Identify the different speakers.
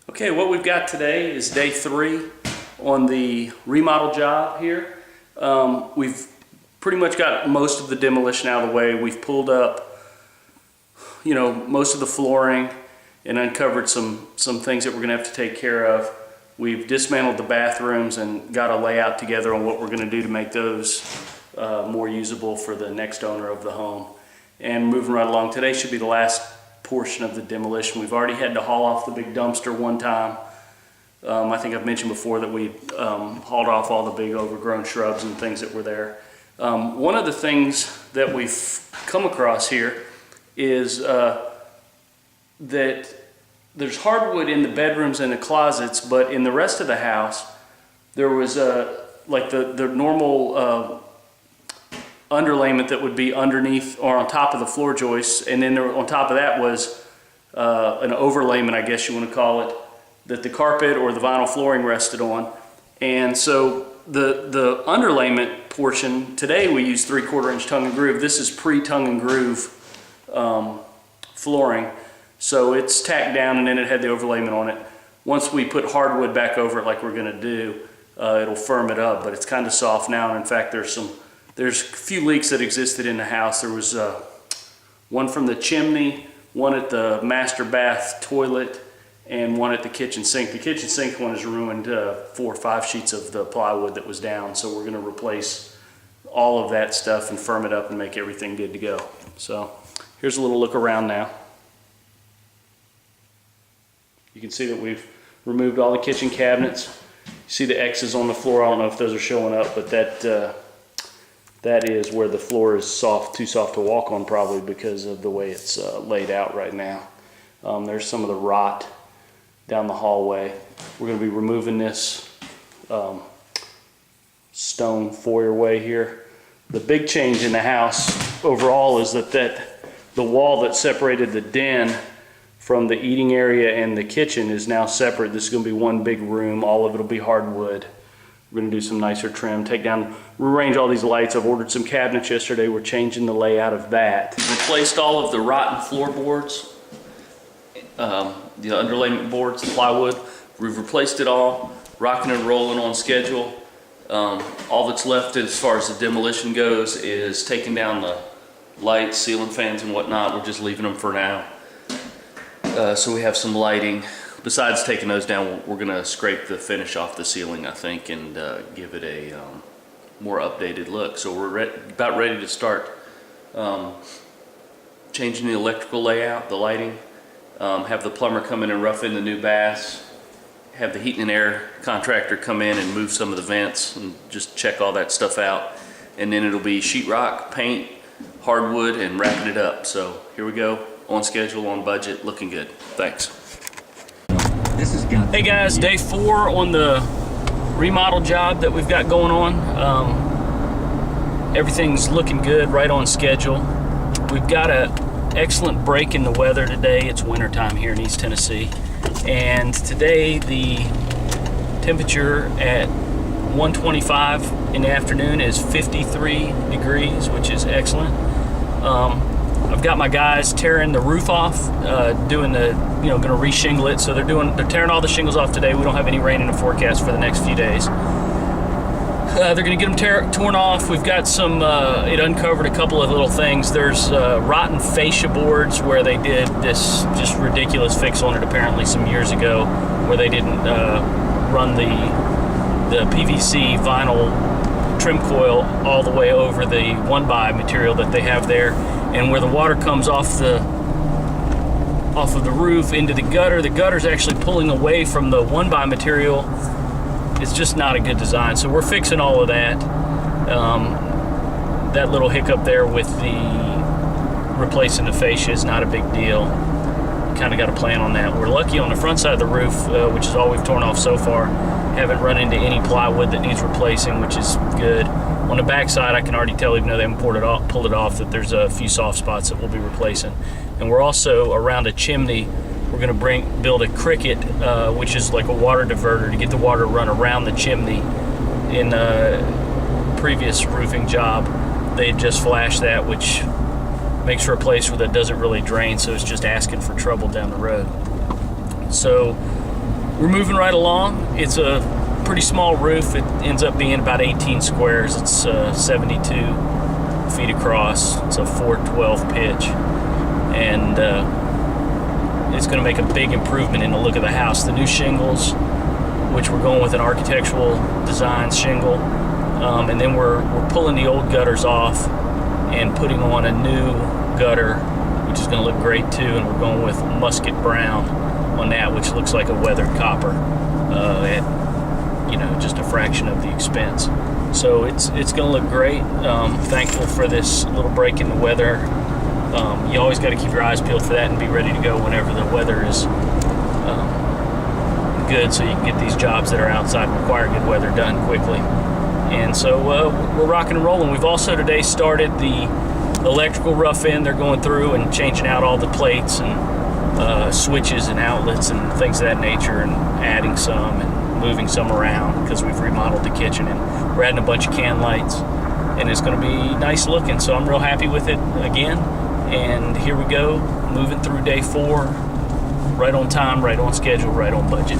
Speaker 1: Okay, what we've got today is day 3 on the remodel job here. We've pretty much got most of the demolition out of the way. We've pulled up, most of the flooring and uncovered some things that we're gonna have to take care of. We've dismantled the bathrooms and got a layout together on what we're gonna do to make those more usable for the next owner of the home. And moving right along, today should be the last portion of the demolition. We've already had to haul off the big dumpster one time. I think I've mentioned before that we hauled off all the big overgrown shrubs and things that were there. One of the things that we've come across here is that there's hardwood in the bedrooms and the closets, but in the rest of the house there was like the normal underlayment that would be underneath or on top of the floor joists, and then there, on top of that was an overlayment, I guess you want to call it, that the carpet or the vinyl flooring rested on. And so the underlayment portion, today we use 3/4 inch tongue and groove. This is pre-tongue and groove flooring, so it's tacked down and then it had the overlayment on it. Once we put hardwood back over it like we're going to do, it'll firm it up, but it's kind of soft now. And in fact, there's a few leaks that existed in the house. There was one from the chimney, one at the master bath toilet, and one at the kitchen sink. The kitchen sink one has ruined 4 or 5 sheets of the plywood that was down, so we're going to replace all of that stuff and firm it up and make everything good to go. So here's a little look around now. You can see that we've removed all the kitchen cabinets. You see the X's on the floor. I don't know if those are showing up, but that is where the floor is too soft to walk on, probably because of the way it's laid out right now. There's some of the rot down the hallway. We're going to be removing this stone foyerway here. The big change in the house overall is that the wall that separated the den from the eating area and the kitchen is now separate. This is going to be one big room. All of it will be hardwood. We're going to do some nicer trim, take down, rearrange all these lights. I've ordered some cabinets yesterday. We're changing the layout of that. We've replaced all of the rotten floorboards, the underlayment boards, the plywood. We've replaced it all, rocking and rolling on schedule. All that's left as far as the demolition goes is taking down the lights, ceiling fans and whatnot. We're just leaving them for now. So we have some lighting. Besides taking those down, we're going to scrape the finish off the ceiling, I think, and give it a more updated look. So we're about ready to start changing the electrical layout, the lighting, have the plumber come in and rough in the new baths, have the heating and air contractor come in and move some of the vents and just check all that stuff out. And then it'll be sheetrock, paint, hardwood, and wrapping it up. So here we go, on schedule, on budget, looking good. Thanks. Hey guys, day 4 on the remodel job that we've got going on. Everything's looking good, right on schedule. We've got an excellent break in the weather today. It's winter time here in East Tennessee, and today the temperature at 1:25 in the afternoon is 53 degrees, which is excellent. I've got my guys tearing the roof off, doing the, going to re-shingle it. So they're tearing all the shingles off today. We don't have any rain in the forecast for the next few days. They're going to get them torn off. We've got some, it uncovered a couple of little things. There's rotten fascia boards where they did this just ridiculous fix on it apparently some years ago, where they didn't run the PVC vinyl trim coil all the way over the 1x material that they have there. And where the water comes off of the roof into the gutter's actually pulling away from the 1x material. It's just not a good design. So we're fixing all of that. That little hiccup there with the replacing the fascia is not a big deal. Kind of got a plan on that. We're lucky on the front side of the roof, which is all we've torn off so far. Haven't run into any plywood that needs replacing, which is good. On the back side, I can already tell, even though they haven't pulled it off, that there's a few soft spots that we'll be replacing. And we're also around a chimney. We're going to build a cricket, which is like a water diverter to get the water to run around the chimney. In a previous roofing job, they had just flashed that, which makes for a place where that doesn't really drain, so it's just asking for trouble down the road. So we're moving right along. It's a pretty small roof. It ends up being about 18 squares. It's 72 feet across. It's a 412 pitch, and it's going to make a big improvement in the look of the house. The new shingles, which we're going with an architectural design shingle, and then we're pulling the old gutters off and putting on a new gutter, which is going to look great too. And we're going with musket brown on that, which looks like a weathered copper at just a fraction of the expense. So it's going to look great. Thankful for this little break in the weather. You always got to keep your eyes peeled for that and be ready to go whenever the weather is good, so you can get these jobs that are outside and require good weather done quickly. And so we're rocking and rolling. We've also today started the electrical rough end. They're going through and changing out all the plates and switches and outlets and things of that nature, and adding some and moving some around because we've remodeled the kitchen, and we're adding a bunch of can lights, and it's going to be nice looking. So I'm real happy with it again. And here we go, moving through day 4, right on time, right on schedule, right on budget.